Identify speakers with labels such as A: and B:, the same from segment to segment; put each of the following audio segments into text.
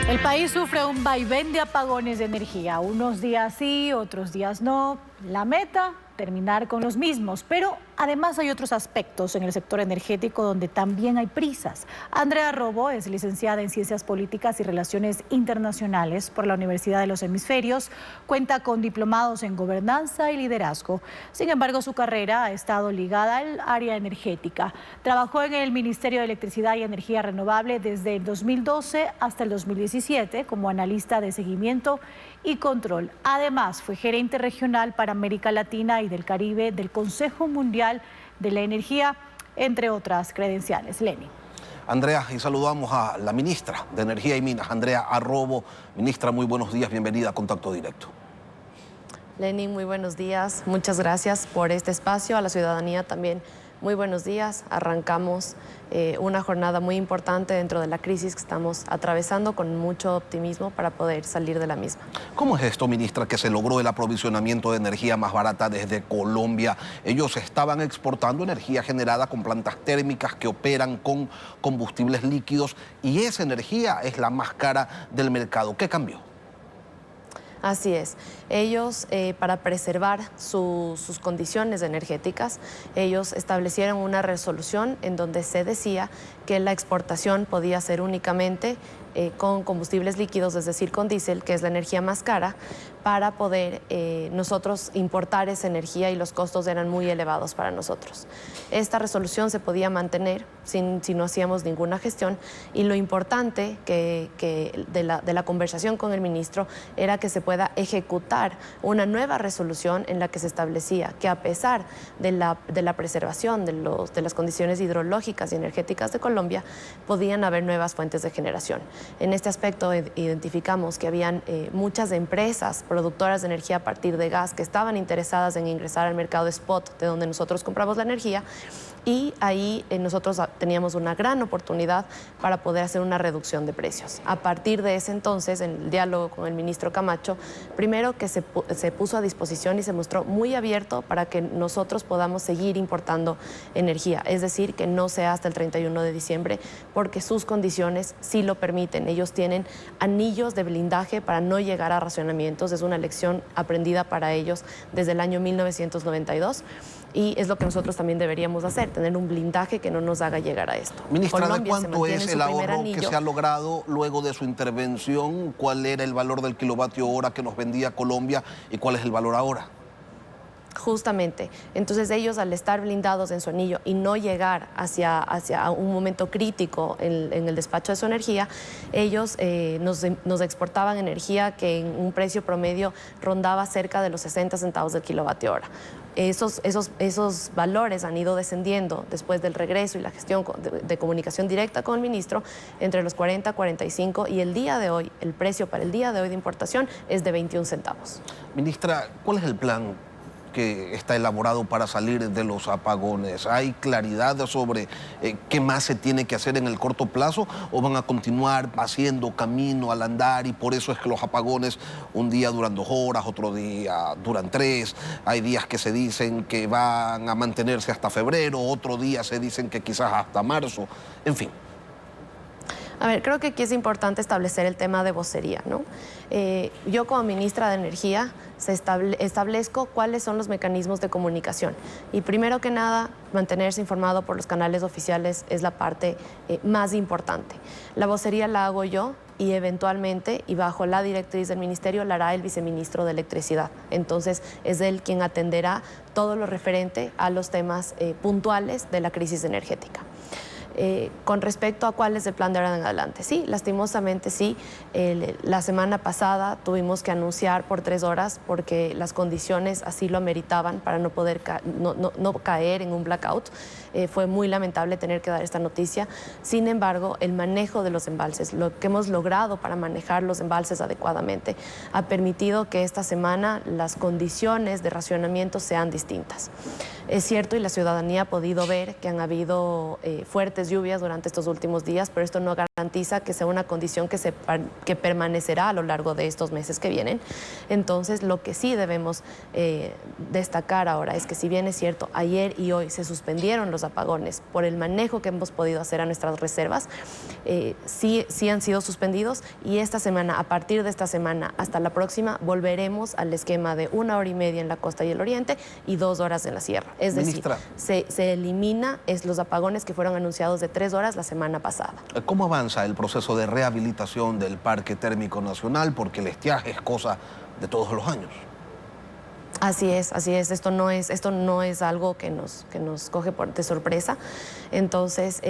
A: El país sufre un vaivén de apagones de energía. Unos días sí, otros días no. La meta, terminar con los mismos. Pero además hay otros aspectos en el sector energético donde también hay prisas. Andrea Robo es licenciada en Ciencias Políticas y Relaciones Internacionales por la Universidad de los Hemisferios. Cuenta con diplomados en Gobernanza y Liderazgo. Sin embargo, su carrera ha estado ligada al área energética. Trabajó en el Ministerio de Electricidad y Energía Renovable desde el 2012 hasta el 2017 como analista de seguimiento y control. Además, fue gerente regional para América Latina y del Caribe del Consejo Mundial de la Energía, entre otras credenciales. Lenny.
B: Andrea, y saludamos a la ministra de Energía y Minas, Andrea Arrobo. Ministra, muy buenos días, bienvenida a Contacto Directo.
C: Lenny, muy buenos días. Muchas gracias por este espacio. A la ciudadanía también, muy buenos días. Arrancamos una jornada muy importante dentro de la crisis que estamos atravesando con mucho optimismo para poder salir de la misma.
B: ¿Cómo es esto, ministra, que se logró el aprovisionamiento de energía más barata desde Colombia? Ellos estaban exportando energía generada con plantas térmicas que operan con combustibles líquidos y esa energía es la más cara del mercado. ¿Qué cambió?
C: Así es. Ellos, para preservar sus condiciones energéticas, ellos establecieron una resolución en donde se decía que la exportación podía ser únicamente con combustibles líquidos, es decir, con diésel, que es la energía más cara, para poder nosotros importar esa energía y los costos eran muy elevados para nosotros. Esta resolución se podía mantener si no hacíamos ninguna gestión y lo importante de la conversación con el ministro era que se pueda ejecutar una nueva resolución en la que se establecía que a pesar de la preservación de las condiciones hidrológicas y energéticas de Colombia, podían haber nuevas fuentes de generación. En este aspecto identificamos que habían muchas empresas productoras de energía a partir de gas que estaban interesadas en ingresar al mercado spot de donde nosotros compramos la energía y ahí nosotros teníamos una gran oportunidad para poder hacer una reducción de precios. A partir de ese entonces, en el diálogo con el ministro Camacho, primero que se puso a disposición y se mostró muy abierto para que nosotros podamos seguir importando energía, es decir, que no sea hasta el 31 de diciembre, porque sus condiciones sí lo permiten. Ellos tienen anillos de blindaje para no llegar a racionamientos, es una lección aprendida para ellos desde el año 1992. Y es lo que nosotros también deberíamos hacer, tener un blindaje que no nos haga llegar a esto.
B: Ministra, ¿de cuánto es el ahorro que se ha logrado luego de su intervención? ¿Cuál era el valor del kilovatio hora que nos vendía Colombia y cuál es el valor ahora?
C: Justamente. Entonces ellos al estar blindados en su anillo y no llegar hacia un momento crítico en el despacho de su energía, ellos nos exportaban energía que en un precio promedio rondaba cerca de los 60 centavos del kilovatio hora. Esos valores han ido descendiendo después del regreso y la gestión de comunicación directa con el ministro entre los 40, 45 y el día de hoy, el precio para el día de hoy de importación es de 21 centavos.
B: Ministra, ¿cuál es el plan que está elaborado para salir de los apagones? ¿Hay claridad sobre qué más se tiene que hacer en el corto plazo o van a continuar haciendo camino al andar y por eso es que los apagones un día duran 2 horas, otro día duran 3, hay días que se dicen que van a mantenerse hasta febrero, otro día se dicen que quizás hasta marzo, en fin?
C: A ver, creo que aquí es importante establecer el tema de vocería, ¿no? Yo como ministra de Energía establezco cuáles son los mecanismos de comunicación. Y primero que nada, mantenerse informado por los canales oficiales es la parte más importante. La vocería la hago yo y eventualmente, y bajo la directriz del ministerio, la hará el viceministro de Electricidad. Entonces, es él quien atenderá todo lo referente a los temas puntuales de la crisis energética. Con respecto a cuál es el plan de ahora en adelante. Sí, lastimosamente sí. La semana pasada tuvimos que anunciar por 3 horas porque las condiciones así lo ameritaban para no poder no caer en un blackout. Fue muy lamentable tener que dar esta noticia. Sin embargo, el manejo de los embalses, lo que hemos logrado para manejar los embalses adecuadamente, ha permitido que esta semana las condiciones de racionamiento sean distintas. Es cierto y la ciudadanía ha podido ver que han habido fuertes muchas lluvias durante estos últimos días, pero esto no garantiza que sea una condición que permanecerá a lo largo de estos meses que vienen. Entonces, lo que sí debemos destacar ahora es que, si bien es cierto, ayer y hoy se suspendieron los apagones por el manejo que hemos podido hacer a nuestras reservas, sí han sido suspendidos, y esta semana, a partir de esta semana hasta la próxima, volveremos al esquema de 1 hora y media en la costa y el oriente y 2 horas en la sierra. Es decir, se elimina los apagones que fueron anunciados de 3 horas la semana pasada.
B: ¿Cómo avanza el proceso de rehabilitación del Parque Térmico Nacional? Porque el estiaje es cosa de todos los años.
C: Así es, así es. Esto no es algo que nos coge de sorpresa. Entonces,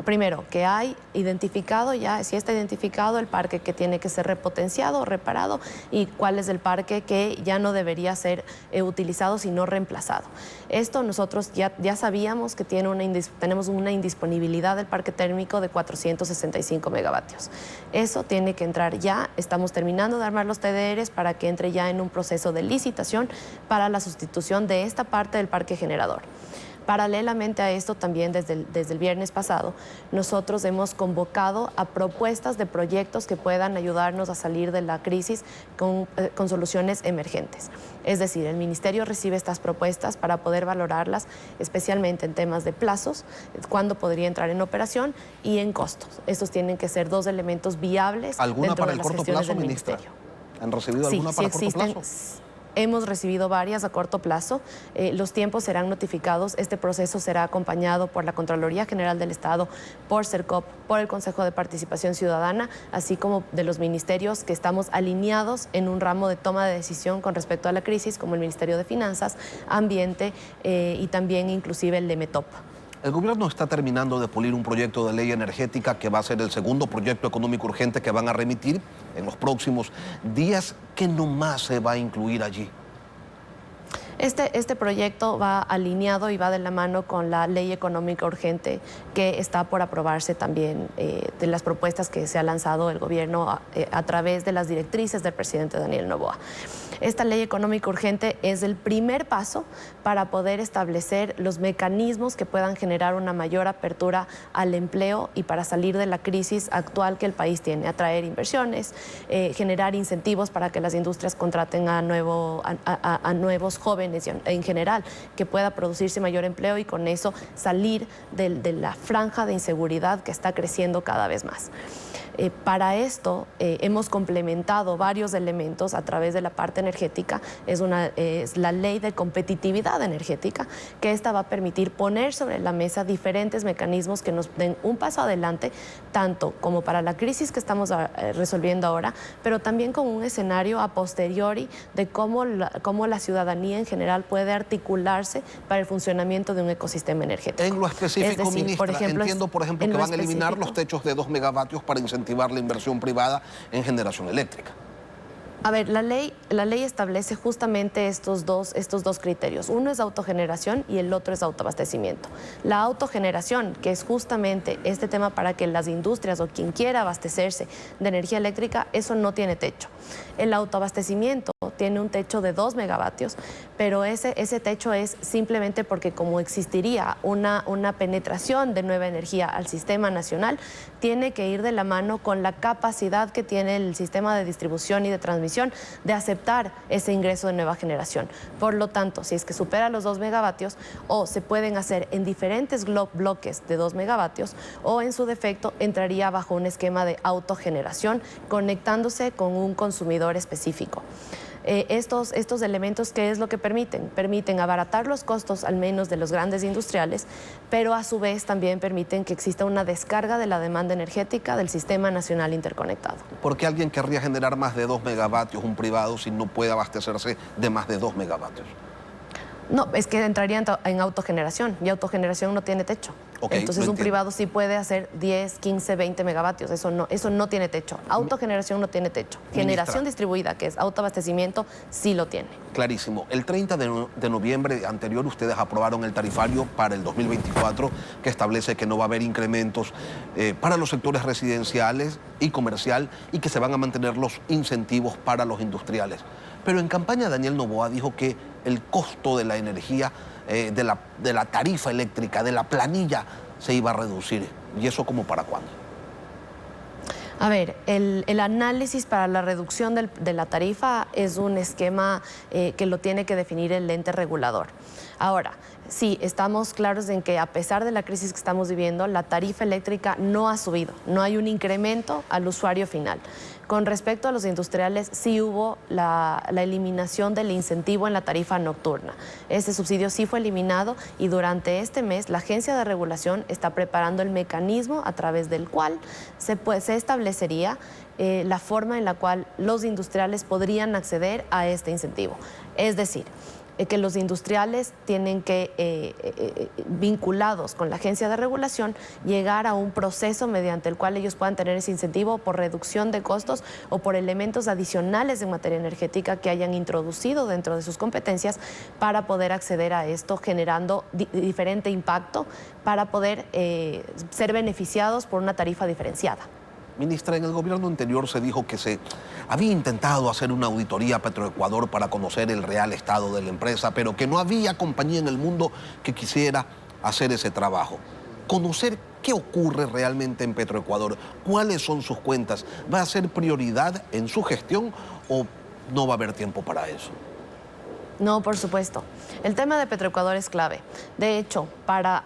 C: primero, que hay identificado ya, si está identificado el parque que tiene que ser repotenciado, reparado, y cuál es el parque que ya no debería ser utilizado, sino reemplazado. Esto nosotros ya sabíamos que tenemos una indisponibilidad del parque térmico de 465 megavatios. Eso tiene que entrar ya. Estamos terminando de armar los TDRs para que entre ya en un proceso de licitación para la sustitución de esta parte del parque generador. Paralelamente a esto, también desde el viernes pasado, nosotros hemos convocado a propuestas de proyectos que puedan ayudarnos a salir de la crisis con soluciones emergentes. Es decir, el Ministerio recibe estas propuestas para poder valorarlas, especialmente en temas de plazos, cuándo podría entrar en operación, y en costos. Estos tienen que ser 2 elementos viables.
B: ¿Alguna para el corto plazo,
C: del
B: ministra?
C: Ministerio.
B: ¿Han recibido alguna para corto plazo?
C: Hemos recibido varias a corto plazo. Los tiempos serán notificados. Este proceso será acompañado por la Contraloría General del Estado, por CERCOP, por el Consejo de Participación Ciudadana, así como de los ministerios que estamos alineados en un ramo de toma de decisión con respecto a la crisis, como el Ministerio de Finanzas, Ambiente y también inclusive el de METOP.
B: El gobierno está terminando de pulir un proyecto de ley energética que va a ser el segundo proyecto económico urgente que van a remitir en los próximos días. ¿Qué nomás se va a incluir allí?
C: Este proyecto va alineado y va de la mano con la ley económica urgente que está por aprobarse también, de las propuestas que se ha lanzado el gobierno a través de las directrices del presidente Daniel Noboa. Esta ley económica urgente es el primer paso para poder establecer los mecanismos que puedan generar una mayor apertura al empleo y para salir de la crisis actual que el país tiene, atraer inversiones, generar incentivos para que las industrias contraten a nuevos jóvenes en general, que pueda producirse mayor empleo y con eso salir de la franja de inseguridad que está creciendo cada vez más. Para esto hemos complementado varios elementos a través de la parte energética. Es la ley de competitividad energética, que esta va a permitir poner sobre la mesa diferentes mecanismos que nos den un paso adelante, tanto como para la crisis que estamos resolviendo ahora, pero también con un escenario a posteriori de cómo la ciudadanía en general puede articularse para el funcionamiento de un ecosistema energético.
B: En lo específico,
C: es decir,
B: ministra,
C: entiendo,
B: por ejemplo, que van a eliminar los techos de 2 megavatios para incentivar la inversión privada en generación eléctrica.
C: A ver, la ley establece justamente estos dos criterios. Uno es autogeneración y el otro es autoabastecimiento. La autogeneración, que es justamente este tema para que las industrias o quien quiera abastecerse de energía eléctrica, eso no tiene techo. El autoabastecimiento tiene un techo de 2 megavatios, pero ese techo es simplemente porque, como existiría una penetración de nueva energía al sistema nacional, tiene que ir de la mano con la capacidad que tiene el sistema de distribución y de transmisión de aceptar ese ingreso de nueva generación. Por lo tanto, si es que supera los 2 megavatios, o se pueden hacer en diferentes bloques de 2 megavatios, o en su defecto entraría bajo un esquema de autogeneración conectándose con un consumidor específico. Estos elementos, ¿qué es lo que permiten? Permiten abaratar los costos, al menos de los grandes industriales, pero a su vez también permiten que exista una descarga de la demanda energética del Sistema Nacional Interconectado.
B: ¿Por qué alguien querría generar más de 2 megavatios, un privado, si no puede abastecerse de más de 2 megavatios?
C: No, es que entraría en autogeneración, y autogeneración no tiene techo.
B: Okay,
C: entonces un privado sí puede hacer 10, 15, 20 megavatios, eso no tiene techo. Autogeneración no tiene techo. Generación distribuida, que es autoabastecimiento, sí lo tiene.
B: Clarísimo. El 30 de noviembre anterior ustedes aprobaron el tarifario para el 2024, que establece que no va a haber incrementos para los sectores residenciales y comercial, y que se van a mantener los incentivos para los industriales. Pero en campaña Daniel Noboa dijo que el costo de la energía, de la tarifa eléctrica, de la planilla, se iba a reducir. ¿Y eso como para cuándo?
C: A ver, el análisis para la reducción de la tarifa es un esquema que lo tiene que definir el ente regulador. Ahora, sí, estamos claros en que a pesar de la crisis que estamos viviendo, la tarifa eléctrica no ha subido, no hay un incremento al usuario final. Con respecto a los industriales, sí hubo la eliminación del incentivo en la tarifa nocturna. Ese subsidio sí fue eliminado y durante este mes la Agencia de Regulación está preparando el mecanismo a través del cual se establecería la forma en la cual los industriales podrían acceder a este incentivo. Es decir, que los industriales tienen que, vinculados con la agencia de regulación, llegar a un proceso mediante el cual ellos puedan tener ese incentivo por reducción de costos o por elementos adicionales en materia energética que hayan introducido dentro de sus competencias para poder acceder a esto, generando diferente impacto para poder ser beneficiados por una tarifa diferenciada.
B: Ministra, en el gobierno anterior se dijo que se había intentado hacer una auditoría a Petroecuador para conocer el real estado de la empresa, pero que no había compañía en el mundo que quisiera hacer ese trabajo. Conocer qué ocurre realmente en Petroecuador, cuáles son sus cuentas, ¿va a ser prioridad en su gestión o no va a haber tiempo para eso?
C: No, por supuesto. El tema de Petroecuador es clave. De hecho, para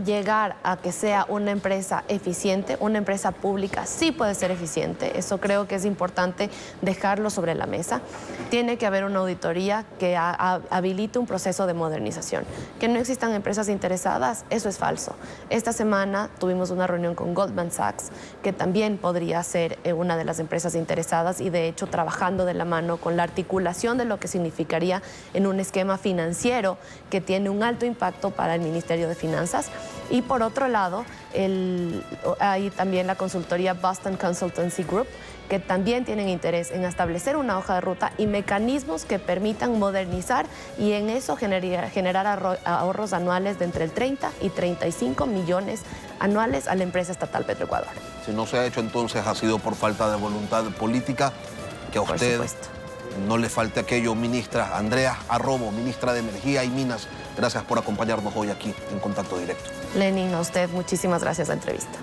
C: llegar a que sea una empresa eficiente, una empresa pública sí puede ser eficiente, eso creo que es importante dejarlo sobre la mesa. Tiene que haber una auditoría que habilite un proceso de modernización. Que no existan empresas interesadas, eso es falso. Esta semana tuvimos una reunión con Goldman Sachs, que también podría ser una de las empresas interesadas y de hecho trabajando de la mano con la articulación de lo que significaría en un esquema financiero que tiene un alto impacto para el Ministerio de Finanzas. Y por otro lado, hay también la consultoría Boston Consultancy Group, que también tienen interés en establecer una hoja de ruta y mecanismos que permitan modernizar y en eso generar ahorros anuales de entre el 30 y 35 millones anuales a la empresa estatal Petroecuador.
B: Si no se ha hecho, entonces ha sido por falta de voluntad política, que a usted no le falte aquello. Ministra Andrea Arrobo, ministra de Energía y Minas, gracias por acompañarnos hoy aquí en Contacto Directo.
C: Lenin, a usted muchísimas gracias por la entrevista.